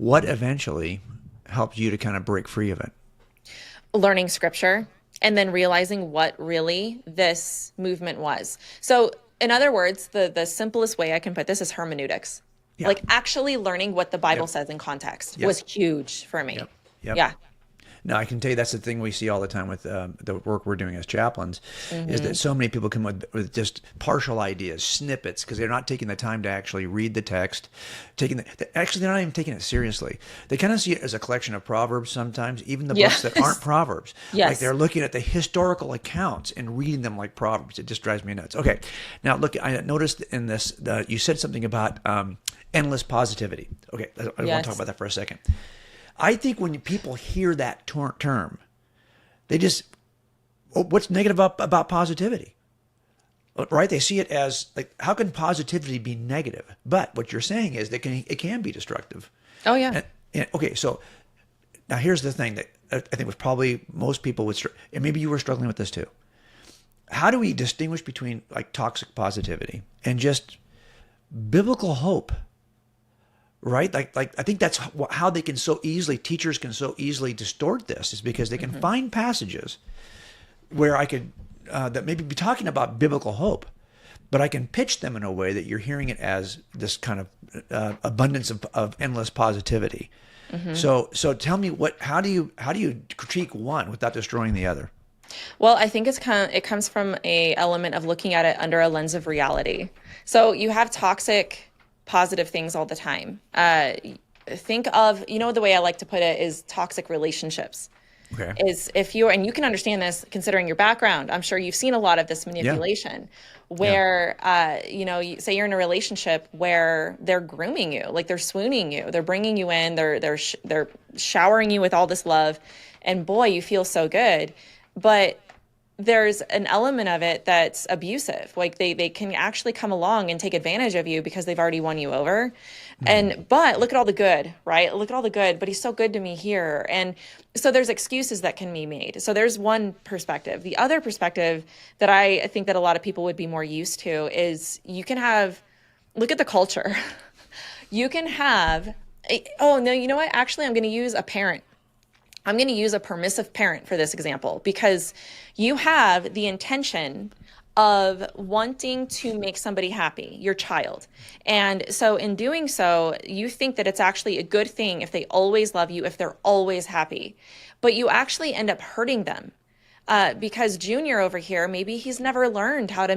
What eventually helped you to kind of break free of it? Learning scripture and then realizing what really this movement was. So, in other words, the simplest way I can put this is hermeneutics. Yeah. Like actually learning what the Bible Yep. says in context Yep. was huge for me. Yep. Yep. Yeah. No, I can tell you that's the thing we see all the time with the work we're doing as chaplains, is Hmm. that so many people come with just partial ideas, snippets, because they're not taking the time to actually read the text, actually they're not even taking it seriously. They kind of see it as a collection of proverbs sometimes, even the books that aren't Yes. proverbs. Like Yes. they're looking at the historical accounts and reading them like proverbs. It just drives me nuts. Okay, now look, I noticed in this you said something about endless positivity. Okay, I want to talk Yes. about that for a second. I think when people hear that term, they just, oh, what's negative about positivity? Right? They see it as like, how can positivity be negative? But what you're saying is that it can be destructive. Oh yeah. Okay, so now here's the thing that I think was probably most people would, and maybe you were struggling with this too. How do we distinguish between like toxic positivity and just biblical hope? Right? Like I think that's how they can so easily, teachers can so easily distort this, is because they can find passages where I could, that maybe be talking about biblical hope, but I can pitch them in a way that you're hearing it as this kind of abundance of endless positivity. So tell me how do you critique one without destroying the other? Well, I think it comes from a element of looking at it under a lens of reality. So you have toxic positive things all the time. Think of, the way I like to put it is toxic relationships. Okay. Is if you're, and you can understand this considering your background, I'm sure you've seen a lot of this Yeah. manipulation Yeah. where, you say you're in a relationship where they're grooming you, like they're swooning you, they're bringing you in, they're showering you with all this love, and boy, you feel so good. But there's an element of it that's abusive. Like they can actually come along and take advantage of you because they've already won you over. But look at all the good, right? Look at all the good, but he's so good to me here. And so there's excuses that can be made. So there's one perspective. The other perspective that I think that a lot of people would be more used to is look at the culture. You can have, oh no, you know what? Actually, I'm going to use a parent. I'm going to use a permissive parent for this example because you have the intention of wanting to make somebody happy, your child. And so in doing so, you think that it's actually a good thing if they always love you, if they're always happy, but you actually end up hurting them. Because Junior over here, maybe he's never learned how to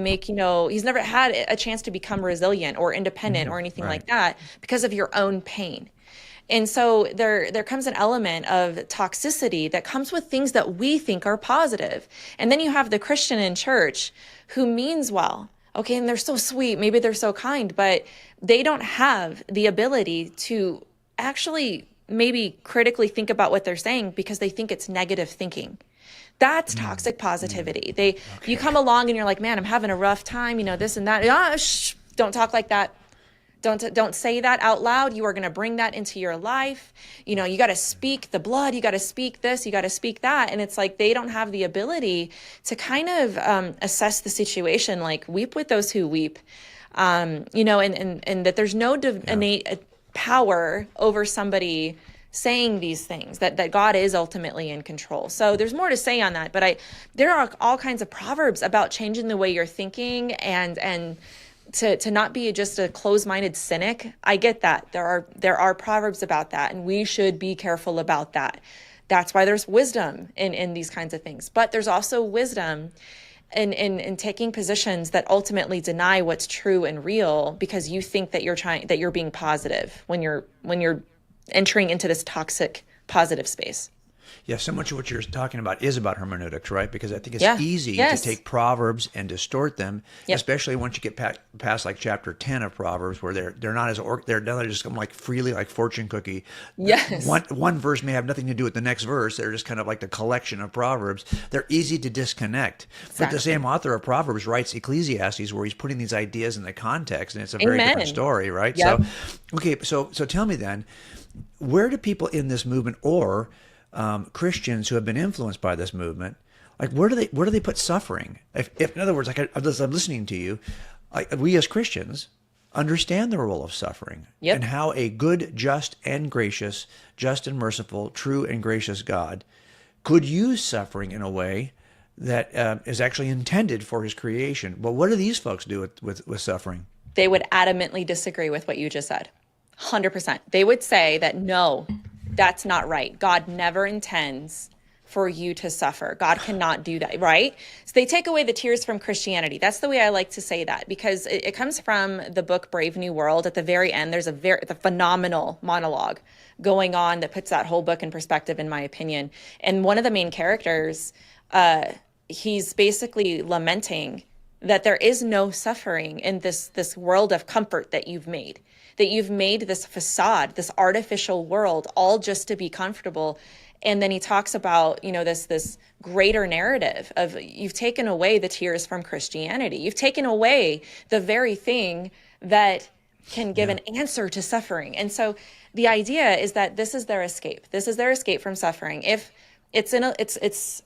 he's never had a chance to become resilient or independent or anything Right. like that because of your own pain. And so there comes an element of toxicity that comes with things that we think are positive. And then you have the Christian in church who means well. Okay, and they're so sweet, maybe they're so kind, but they don't have the ability to actually maybe critically think about what they're saying because they think it's negative thinking. That's toxic positivity. You come along and you're like, man, I'm having a rough time, this and that. Don't talk like that. Don't say that out loud. You are going to bring that into your life. You got to speak the blood. You got to speak this. You got to speak that. And it's like they don't have the ability to kind of assess the situation, like weep with those who weep, and that there's no innate power over somebody saying these things, that God is ultimately in control. So there's more to say on that, but there are all kinds of proverbs about changing the way you're thinking and to not be just a closed-minded cynic. I get that. There are proverbs about that, and we should be careful about that. That's why there's wisdom in these kinds of things. But there's also wisdom in taking positions that ultimately deny what's true and real because you think that you're being positive when you're entering into this toxic positive space. Yeah, so much of what you're talking about is about hermeneutics, right? Because I think it's Yeah. easy to Yes. take Proverbs and distort them, Yep. especially once you get past like chapter 10 of Proverbs, where they're not they're just come like freely like fortune cookie. Yes. One verse may have nothing to do with the next verse. They're just kind of like the collection of Proverbs. They're easy to disconnect. But the Exactly. same author of Proverbs writes Ecclesiastes, where he's putting these ideas in the context, and it's a very Amen. different story, right? Yep. So tell me then, where do people in this movement or Christians who have been influenced by this movement, like where do they put suffering? If in other words, as I'm listening to you, we as Christians, understand the role of suffering Yep. and how a good, just, and gracious, just and merciful, true and gracious God could use suffering in a way that is actually intended for his creation. But what do these folks do with suffering? They would adamantly disagree with what you just said. 100%. They would say that no, that's not right. God never intends for you to suffer. God cannot do that, right? So they take away the tears from Christianity. That's the way I like to say that, because it comes from the book Brave New World. At the very end, there's the phenomenal monologue going on that puts that whole book in perspective, in my opinion. And one of the main characters, he's basically lamenting that there is no suffering in this world of comfort that you've made, this facade, this artificial world, all just to be comfortable. And then he talks about, this greater narrative of, you've taken away the tears from Christianity. You've taken away the very thing that can give an answer to suffering. And so the idea is that this is their escape. This is their escape from suffering. If it's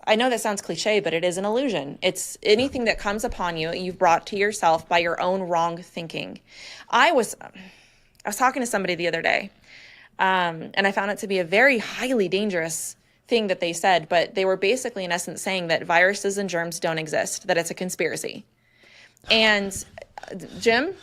I know that sounds cliche, but it is an illusion. It's anything that comes upon you, you've brought to yourself by your own wrong thinking. I was talking to somebody the other day, and I found it to be a very highly dangerous thing that they said, but they were basically in essence saying that viruses and germs don't exist, that it's a conspiracy. And Jim,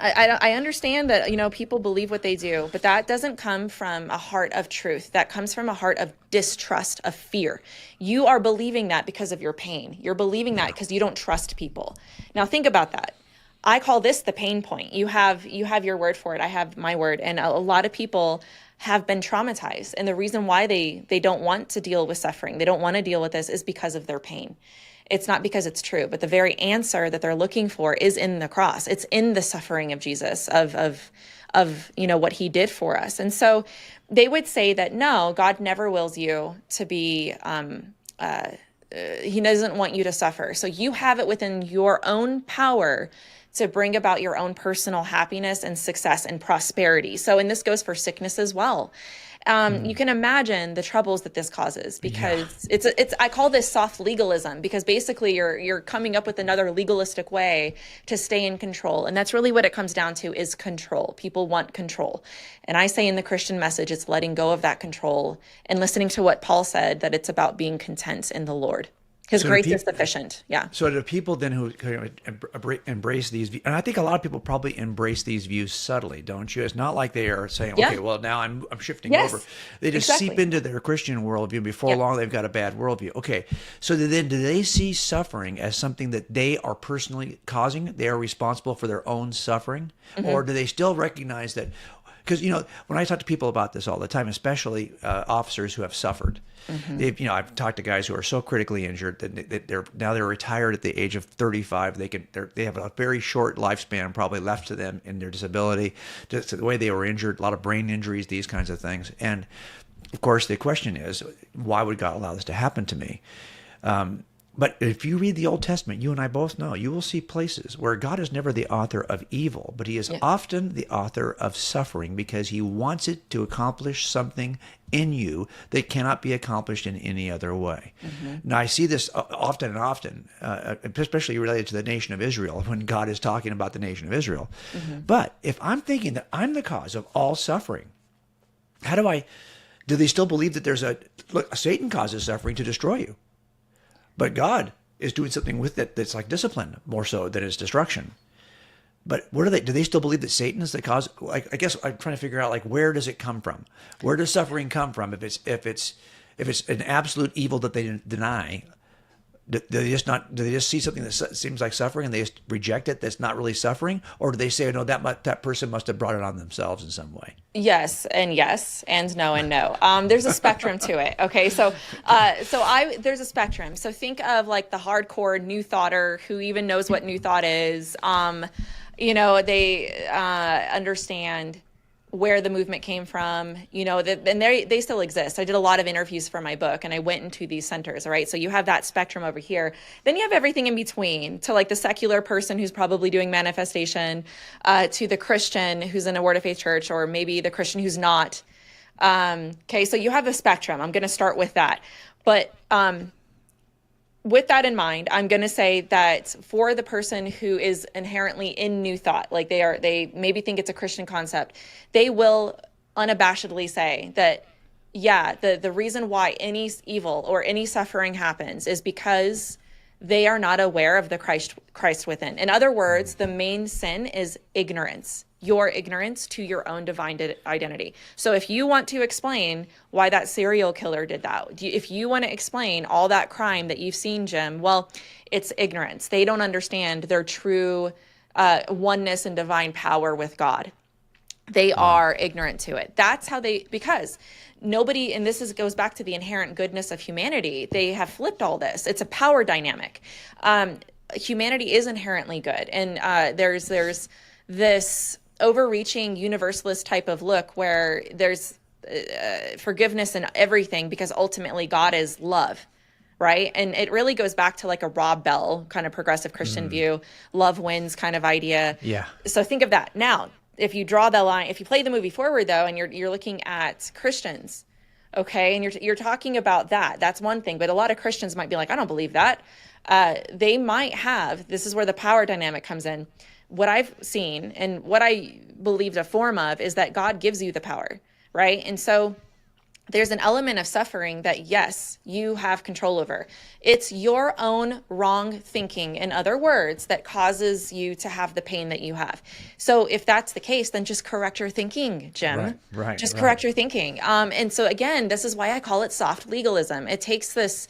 I understand that, people believe what they do, but that doesn't come from a heart of truth. That comes from a heart of distrust, of fear. You are believing that because of your pain. You're believing that because you don't trust people. Now think about that. I call this the pain point. You have your word for it. I have my word. And a lot of people have been traumatized. And the reason why they don't want to deal with suffering, they don't want to deal with this, is because of their pain. It's not because it's true, but the very answer that they're looking for is in the cross. It's in the suffering of Jesus, of what he did for us. And so they would say that, no, God never wills you to be, he doesn't want you to suffer. So you have it within your own power to bring about your own personal happiness and success and prosperity. So, and this goes for sickness as well. You can imagine the troubles that this causes, because it's I call this soft legalism, because basically you're coming up with another legalistic way to stay in control. And that's really what it comes down to, is control. People want control. And I say in the Christian message, it's letting go of that control and listening to what Paul said, that it's about being content in the Lord. His grace is sufficient. Yeah. So the people then who embrace these views, and I think a lot of people probably embrace these views subtly, don't you? It's not like they are saying, okay, well, now I'm shifting over. They just seep into their Christian worldview. Before long, they've got a bad worldview. Okay. So then do they see suffering as something that they are personally causing? They are responsible for their own suffering? Mm-hmm. Or do they still recognize that? Because, when I talk to people about this all the time, especially officers who have suffered, mm-hmm. I've talked to guys who are so critically injured that they're retired at the age of 35. They have a very short lifespan probably left to them in their disability, just the way they were injured, a lot of brain injuries, these kinds of things. And of course, the question is, why would God allow this to happen to me? But if you read the Old Testament, you and I both know, you will see places where God is never the author of evil, but he is often the author of suffering, because he wants it to accomplish something in you that cannot be accomplished in any other way. Mm-hmm. Now, I see this often, especially related to the nation of Israel, when God is talking about the nation of Israel. Mm-hmm. But if I'm thinking that I'm the cause of all suffering, do they still believe that Satan causes suffering to destroy you? But God is doing something with it that's like discipline, more so than it's destruction. But do they still believe that Satan is the cause? I guess I'm trying to figure out, where does it come from? Where does suffering come from? If it's an absolute evil that they deny, do they just see something that seems like suffering and they just reject it? That's not really suffering, or do they say, no, that person must have brought it on themselves in some way? Yes, and no, and no. There's a spectrum to it. Okay, so there's a spectrum. So think of the hardcore New Thoughter who even knows what New Thought is. They understand where the movement came from, and they still exist. I did a lot of interviews for my book, and I went into these centers, right? So you have that spectrum over here. Then you have everything in between, to the secular person who's probably doing manifestation, to the Christian who's in a Word of Faith church, or maybe the Christian who's not. Okay, so you have a spectrum. I'm going to start with that. But with that in mind, I'm going to say that for the person who is inherently in New Thought, like they maybe think it's a Christian concept, they will unabashedly say that, yeah, the reason why any evil or any suffering happens is because they are not aware of the Christ within. In other words, the main sin is ignorance, your ignorance to your own divine identity. So if you want to explain why that serial killer did that, if you want to explain all that crime that you've seen, Jim, well, it's ignorance. They don't understand their true oneness and divine power with God. They are ignorant to it. That's how because nobody, and goes back to the inherent goodness of humanity. They have flipped all this. It's a power dynamic. Humanity is inherently good. And there's this overreaching universalist type of look where there's forgiveness in everything because ultimately God is love. Right. And it really goes back to like a Rob Bell kind of progressive Christian view, love wins kind of idea. Yeah. So think of that. Now, if you draw the line, if you play the movie forward though, and you're looking at Christians, okay, and you're talking about that's one thing, but a lot of Christians might be like, I don't believe that. They might have, this is where the power dynamic comes in. What I've seen and what I believed a form of is that God gives you the power, right? And so there's an element of suffering that, yes, you have control over. It's your own wrong thinking, in other words, that causes you to have the pain that you have. So if that's the case, then just correct your thinking, Jim. Right. Just correct your thinking. And so again, this is why I call it soft legalism. It takes this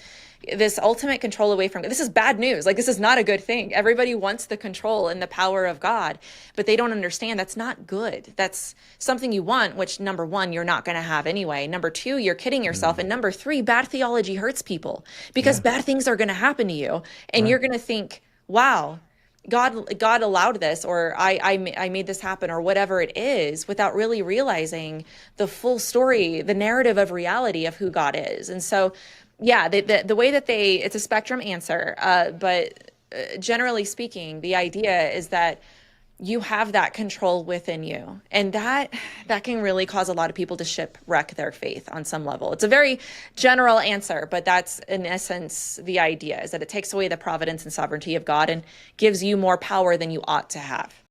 ultimate control away from, this is bad news. Like, this is not a good thing. Everybody wants the control and the power of God, but they don't understand that's not good. That's something you want, which number one, you're not going to have anyway. Number two, you're kidding yourself. And number three, bad theology hurts people because bad things are going to happen to you. And you're going to think, wow, God allowed this, or I made this happen, or whatever it is, without really realizing the full story, the narrative of reality of who God is. And so, yeah, the way that it's a spectrum answer, but generally speaking, the idea is that you have that control within you, and that can really cause a lot of people to shipwreck their faith on some level. It's a very general answer, but that's in essence the idea, is that it takes away the providence and sovereignty of God and gives you more power than you ought to have.